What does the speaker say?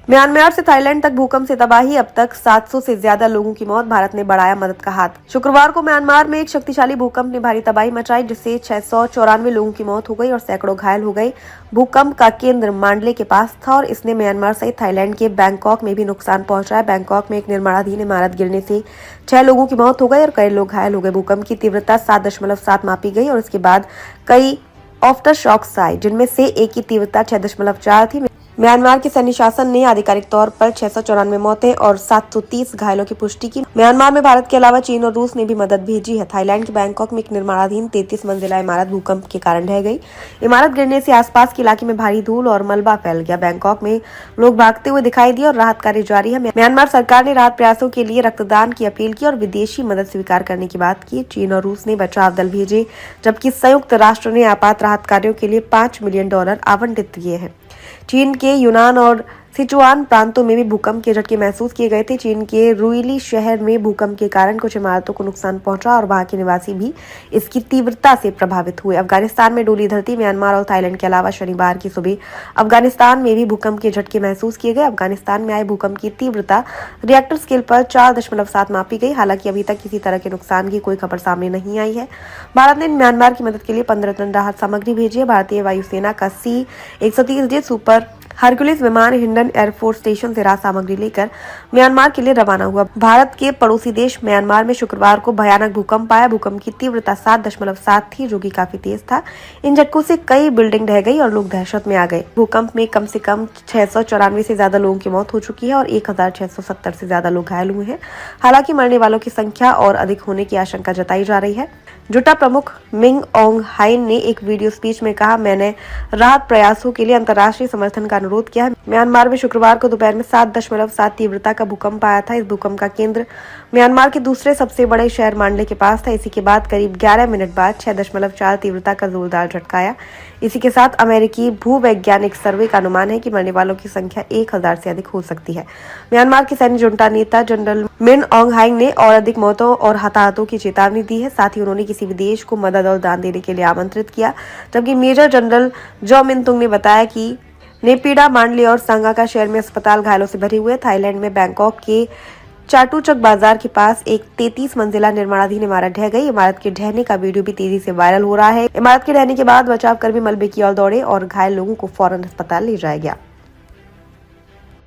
Myanmar से Thailand तक भूकंप से तबाही, अब तक 700 से ज्यादा लोगों की मौत, भारत ने बढ़ाया मदद का हाथ। शुक्रवार को म्यांमार में एक शक्तिशाली भूकंप ने भारी तबाही मचाई, जिससे 694 लोगों की मौत हो गई और सैकड़ों घायल हो गए। भूकंप का केंद्र मांडले के पास था और इसने म्यांमार सहित थाईलैंड के बैंकॉक में भी नुकसान पहुंचाया। बैंकॉक में एक निर्माणाधीन इमारत गिरने से 6 लोगों की मौत हो गई और कई लोग घायल हो गए। भूकंप की तीव्रता 7.7 मापी गई और इसके बाद कई आफ्टर शॉक्स आए, जिनमें से एक की तीव्रता 6.4 थी। म्यांमार के सैन्य शासन ने आधिकारिक तौर पर 694 मौतें और 730 घायलों की पुष्टि की। म्यांमार में भारत के अलावा चीन और रूस ने भी मदद भेजी है। थाईलैंड के बैंकॉक में एक निर्माणाधीन 33 मंजिला इमारत भूकंप के कारण ढह गई। इमारत गिरने से आसपास के इलाके में भारी धूल और मलबा फैल गया। बैंकॉक में लोग भागते हुए दिखाई दिए और राहत कार्य जारी है। म्यांमार सरकार ने राहत प्रयासों के लिए रक्तदान की अपील की और विदेशी मदद स्वीकार करने की बात की। चीन और रूस ने बचाव दल भेजे, जबकि संयुक्त राष्ट्र ने आपात राहत कार्यों के लिए $5 मिलियन आवंटित किए हैं। चीन के यूनान और सिचुआन प्रांतों में भी भूकंप के झटके महसूस किए गए थे। चीन के रुइली शहर में भूकंप के कारण कुछ इमारतों को नुकसान पहुंचा और वहां के निवासी भी इसकी तीव्रता से प्रभावित हुए। अफगानिस्तान में डोली धरती, म्यांमार और थाईलैंड के अलावा शनिवार की सुबह अफगानिस्तान में भी भूकंप के झटके महसूस किए गए। अफगानिस्तान में आए भूकंप की तीव्रता रिएक्टर स्केल पर 4.7 मापी गई। हालांकि अभी तक किसी तरह के नुकसान की कोई खबर सामने नहीं आई है। भारत ने म्यांमार की मदद के लिए 15 टन राहत सामग्री भेजी है। भारतीय वायुसेना का C-130J सुपर हरक्यूलिस विमान हिंडन एयरफोर्स स्टेशन से राहत सामग्री लेकर म्यांमार के लिए रवाना हुआ। भारत के पड़ोसी देश म्यांमार में शुक्रवार को भयानक भूकंप आया। भूकंप की तीव्रता 7.7 थी, जो कि काफी तेज था। इन झटकों से कई बिल्डिंग ढह गई और लोग दहशत में आ गए। भूकंप में कम से कम 694 से ज्यादा लोगों की मौत हो चुकी है और 1670 से ज्यादा लोग घायल हुए हैं। हालांकि मरने वालों की संख्या और अधिक होने की आशंका जताई जा रही है। जुटा प्रमुख मिंग ओंग हाइन ने एक वीडियो स्पीच में कहा, मैंने राहत प्रयासों के लिए अंतर्राष्ट्रीय समर्थन का अनुरोध किया है। म्यांमार में शुक्रवार को दोपहर में 7.7 तीव्रता का भूकंप आया था। इस भूकंप का केंद्र म्यांमार के दूसरे सबसे बड़े शहर मांडले के पास था। इसी के बाद करीब 11 मिनट बाद 6.4 तीव्रता का जोरदार झटका आया। इसी के साथ अमेरिकी भूवैज्ञानिक सर्वे का अनुमान है कि मरने वालों की संख्या 1000 से अधिक हो सकती है। म्यांमार के सैन्य जुंटा नेता जनरल मिन ओंग हाइंग ने और अधिक मौतों और हताहतों की चेतावनी दी है। साथ ही उन्होंने किसी भी देश को मदद और दान देने के लिए आमंत्रित किया। जबकि मेजर जनरल जो मिनतुंग ने बताया कि नेपीडा, मांडले और सांगाका शहर में अस्पताल घायलों से भरे हुए। थाईलैंड में बैंकॉक के चाटुचक बाजार के पास एक 33 मंजिला निर्माणाधीन इमारत ढह गई। इमारत के ढहने का वीडियो भी तेजी से वायरल हो रहा है। इमारत के ढहने के बाद बचाव कर्मी मलबे की ओर दौड़े और घायल लोगों को फौरन अस्पताल ले जाया गया।